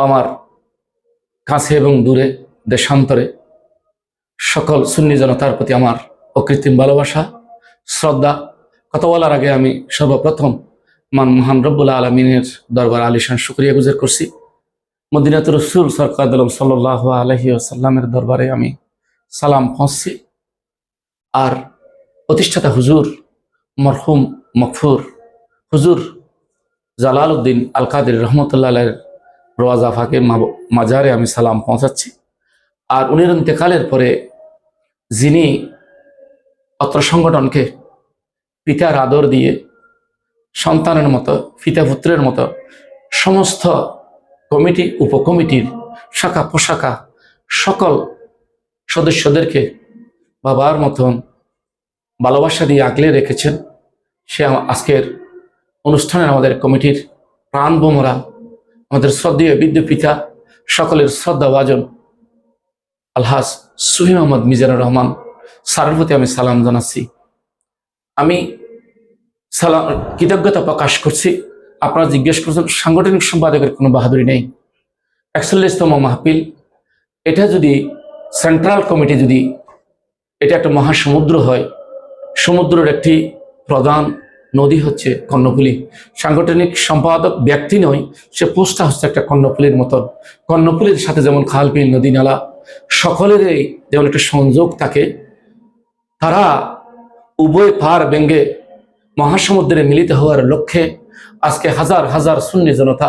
আমার কাছে এবং দূরে, দেশান্তরে সকল সুন্নি জনতার প্রতি আমার অকৃত্রিম ভালোবাসা, শ্রদ্ধা। কথা বলার আগে আমি সর্বপ্রথম মহান রব্বুল আলমিনের দরবার আলিশান শুকরিয়া গুজার করছি। মদিনাতুর রাসূল সরকার আলম সাল্লাল্লাহু আলাইহি ওয়াসাল্লামের দরবারে আমি সালাম পৌঁছছি। আর প্রতিষ্ঠাতা হুজুর মরহুম মকফুর হুজুর জালাল উদ্দিন আল কাদের রহমতুল্লাহ আলাইহির রওজা ফাঁকে মাজারে আমি সালাম পৌঁছাচ্ছি। আর উনির ইন্তেকালের পরে যিনি অত্র সংগঠনকে পিতার আদর দিয়ে সন্তানের মতো, পিতা পুত্রের মতো সমস্ত কমিটি, উপকমিটির শাখা প্রশাখা সকল সদস্যদেরকে বাবার মতন ভালোবাসা দিয়ে আগলে রেখেছেন, সে আজকের অনুষ্ঠানের আমাদের কমিটির প্রাণ বোমরা, আমাদের শ্রদ্ধেয় বিদ্যু পিতা, সকলের শ্রদ্ধাভাজন আলহাজ সুহি মোহাম্মদ মিজানুর রহমান স্যারের প্রতি আমি সালাম জানাচ্ছি। আমি কৃতজ্ঞতা প্রকাশ করছি। আপনারা জিজ্ঞেস করছেন সাংগঠনিক সম্পাদকের কোনো বাহাদুরি নেই। ৪১তম মাহফিল, এটা যদি সেন্ট্রাল কমিটি, যদি এটা একটা মহাসমুদ্র হয়, সমুদ্রের একটি প্রধান নদী হচ্ছে কর্ণফুলী। সাংগঠনিক সম্পাদক ব্যক্তি নয়, সে পোস্টটা হচ্ছে একটা কর্ণফুলীর মতন। কর্ণফুলীর সাথে যেমন খাল বিল নদী নালা সকলেরই যেমন একটা সংযোগ থাকে, তারা উভয় পার ব্যঙ্গে মহাসমুদ্রে মিলিত হওয়ার লক্ষ্যে আজকে হাজার হাজার সুন্নি জনতা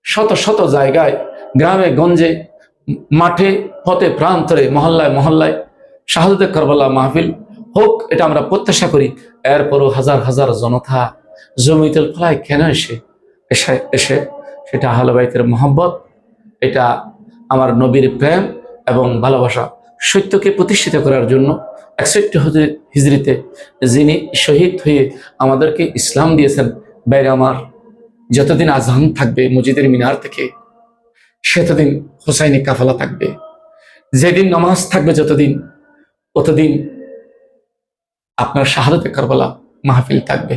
শত শত জায়গায়, গ্রামে গঞ্জে, মাঠে পথে প্রান্তরে, মহল্লায় মহল্লায় শাহাদাতে কারবালা মাহফিল হোক, এটা আমরা প্রত্যাশা করি। এরপরও হাজার হাজার জনতা জমিতুল ফলায় কেন এসে সেটা আহলে বাইতের মহব্বত, এটা আমার নবীর প্রেম এবং ভালোবাসা, সত্যকে প্রতিষ্ঠিত করার জন্য ৬১ হিজরিতে যিনি শহীদ হয়ে আমাদেরকে ইসলাম দিয়েছেন। বাইরে আমার যতদিন আজান থাকবে মসজিদের মিনার থেকে, সেতদিন হোসাইনি কাফেলা থাকবে। যেদিন নামাজ থাকবে যতদিন, ততদিন আপনার শাহাদাতে কারবালা মাহফিল থাকবে।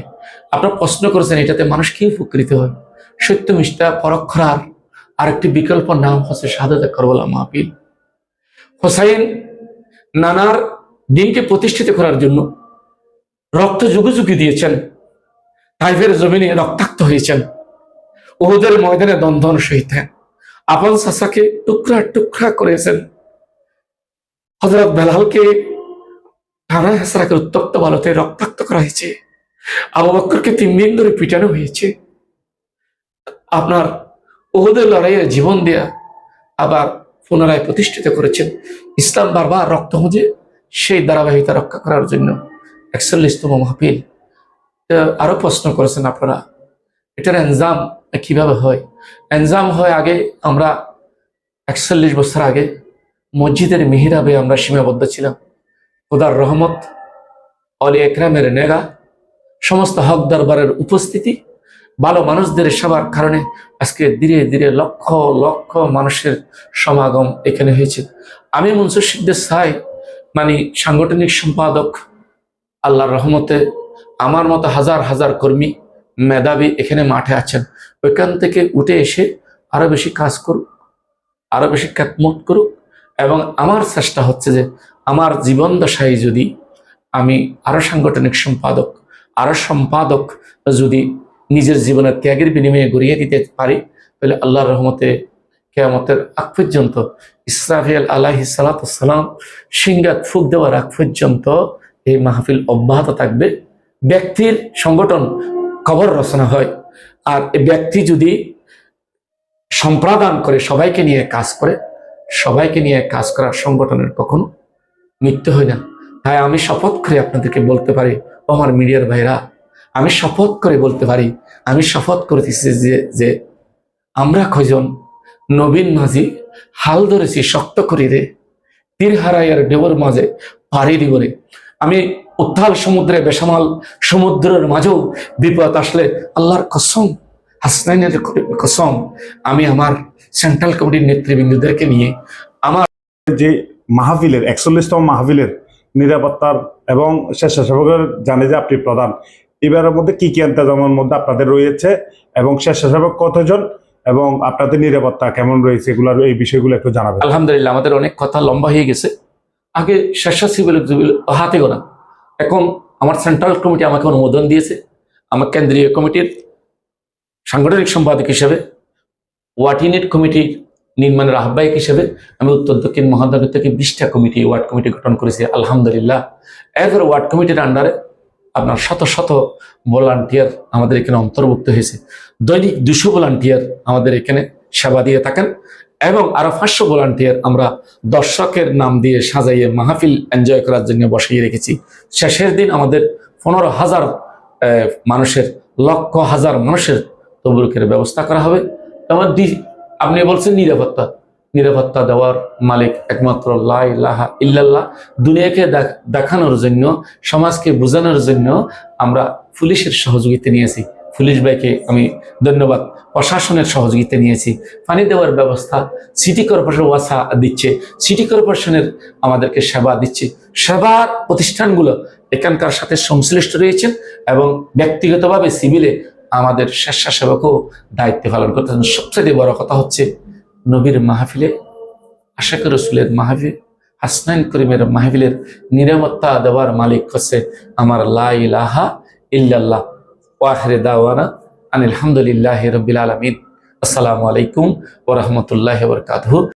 আপনারা প্রশ্ন করেছেন এটাতে মানুষ কি উপকৃত হয়। সত্য মিথ্যা পরখ করার আরেকটি বিকল্প নাম হচ্ছে শাহাদাতে কারবালা মাহফিল। হোসাইন নানার দিনকে প্রতিষ্ঠিত করার জন্য রক্ত যুগে যুগে দিয়েছেন, তাইফের জমিনে রক্তাক্ত হয়েছেন, উহুদের ময়দানে দ্বন্দ্ব শহীদ হন, আপন চাচাকে টুকরা টুকরা করেছেন, হযরত বেলালকে টানা হেঁচড়া করে উত্তপ্ত বালুতে রক্তাক্ত করা হয়েছে, আবু বকরকে 3 দিন ধরে পিটানো হয়েছে। আপনার উহুদের লড়াইয়ে জীবন দেয়া আবার পুনরায় প্রতিষ্ঠিত করেছেন। ইসলাম বারবার রক্ত খুঁজে সেই ধারাবাহিকতা রক্ষা করার জন্য ৪১তম মাহফিল। আরো প্রশ্ন করেছেন আপনারা, এটার এনজাম কিভাবে হয়। এনজাম হয়, আগে আমরা ৪১ বছর আগে মসজিদের মিহরাবে আমরা সীমাবদ্ধ ছিলাম। খোদার রহমত, অলি একরামের নেগা, সমস্ত হক দরবারের উপস্থিতি, ভালো মানুষদের সেবার কারণে আজকে ধীরে ধীরে লক্ষ লক্ষ মানুষের সমাগম এখানে হয়েছে। আমি মনসুর সিদ্দিক সাই, মানে সাংগঠনিক সম্পাদক, আল্লাহর রহমতে আমার মতো হাজার হাজার কর্মী মেধাবী এখানে মাঠে আছেন। ওইখান থেকে উঠে এসে আরো বেশি কাজ করুক, আরো বেশি খ্যাতমত করুক। এবং আমার চেষ্টা হচ্ছে যে আমার জীবন দশায় যদি আমি আরো সাংগঠনিক সম্পাদক যদি নিজের জীবনের ত্যাগের বিনিময়ে গড়িয়ে দিতে পারি, তাহলে আল্লাহর রহমতে কিয়ামতের আগ পর্যন্ত, ইসরাফিল আলাইহিস সালাতু ওয়াস সালাম সিংহাত ফুঁক দেওয়ার আগ পর্যন্ত এই মাহফিল অব্যাহত থাকবে। ব্যক্তির সংগঠন খবর রচনা হয়, আর এই ব্যক্তি যদি সম্প্রদান করে, সবাইকে নিয়ে কাজ করে, সবাইকে নিয়ে কাজ করার সংগঠনের কখনো মৃত্যু হয় না। তাই আমি শপথ করে আপনাদেরকে বলতে পারি, আমার মিডিয়ার ভাইরা, আমি শপথ করে বলতে পারি, আমি শপথ করতেছি যে আমরা কয়জন নবীন মাঝি হাল ধরেছি শক্ত করি রে, তীর হারাইয়ার ঢেউর মাঝে পাড়ি দিব রে। আমি উত্তাল সমুদ্রে, বেসামাল সমুদ্রের মাঝেও বিপদ আসলে আল্লাহর কসম, হাসনাইনের কসম, আমি আমার সেন্ট্রাল কমিটির নেতৃবৃন্দদেরকে নিয়ে আমার যে মাহফিলের ৪১তম মাহফিলের নিরাপত্তার এবং স্বেচ্ছাসেবকের জানে যে আপনি প্রধান, এবারের মধ্যে কি কি ইন্তজামের মধ্যে আপনাদের রয়েছে এবং স্বেচ্ছাসেবক কতজন এবং আপনাদের নিরাপত্তা কেমন রয়েছে, এগুলোর এই বিষয়গুলো একটু জানাবেন। আলহামদুলিল্লাহ, আমাদের অনেক কথা লম্বা হয়ে গেছে। আগে স্বেচ্ছাসেবী হাতে গোনা, এখন আমার সেন্ট্রাল কমিটি আমাকে অনুমোদন দিয়েছে। আমার কেন্দ্রীয় কমিটির সাংগঠনিক সম্পাদক হিসেবে, ওয়ার্ড ইউনিট কমিটির নির্মাণের আহ্বায়ক হিসেবে আমি উত্তর দক্ষিণ মহানগর থেকে 20টা কমিটি, ওয়ার্ড কমিটি গঠন করেছি আলহামদুলিল্লাহ। এরপরে ওয়ার্ড কমিটির আন্ডারে আপনার শত শত ভলান্টিয়ার আমাদের এখানে অন্তর্ভুক্ত হয়েছে। দৈনিক 200 ভলান্টিয়ার আমাদের এখানে সেবা দিয়ে থাকেন এবং আরো 500 ভলান্টিয়ার আমরা দর্শকের নাম দিয়ে সাজাইয়ে মাহফিল এনজয় করার জন্য বসিয়ে রেখেছি। শেষের দিন আমাদের 15,000 মানুষের, লক্ষ হাজার মানুষের তবরুকের ব্যবস্থা করা হবে। আপনি বলছেন নিরাপত্তা, নিরাপত্তা দেওয়ার মালিক একমাত্র লা ইলাহা ইল্লাল্লাহ। দুনিয়াকে দেখানোর জন্য, সমাজকে বোঝানোর জন্য আমরা পুলিশের সহযোগিতা নিয়েছি। পুলিশ ভাইকে আমি ধন্যবাদ। প্রশাসনের সহযোগিতা নিয়েছি। পানি দেওয়ার ব্যবস্থা সিটি কর্পোরেশন ওয়াসা দিচ্ছে, সিটি কর্পোরেশনের আমাদেরকে সেবা দিচ্ছে। সেবার প্রতিষ্ঠানগুলো এখানকার সাথে সংশ্লিষ্ট রয়েছেন এবং ব্যক্তিগতভাবে সিভিলে আমাদের স্বেচ্ছাসেবকও দায়িত্ব পালন করতেছেন। সবচেয়ে বড় কথা হচ্ছে নবীর মাহফিলে, আশাক রসুলের মাহফিল, হাসনাইন করিমের মাহফিলের নিরাপত্তা দেওয়ার মালিক হচ্ছে আমার লা ইলাহা ইল্লাল্লাহ। ওয়া আখিরু দাওয়ানা আনিল হামদুলিল্লাহি রাব্বিল আলামিন। আসসালামু আলাইকুম ওয়া রাহমাতুল্লাহি ওয়া বারাকাতুহু।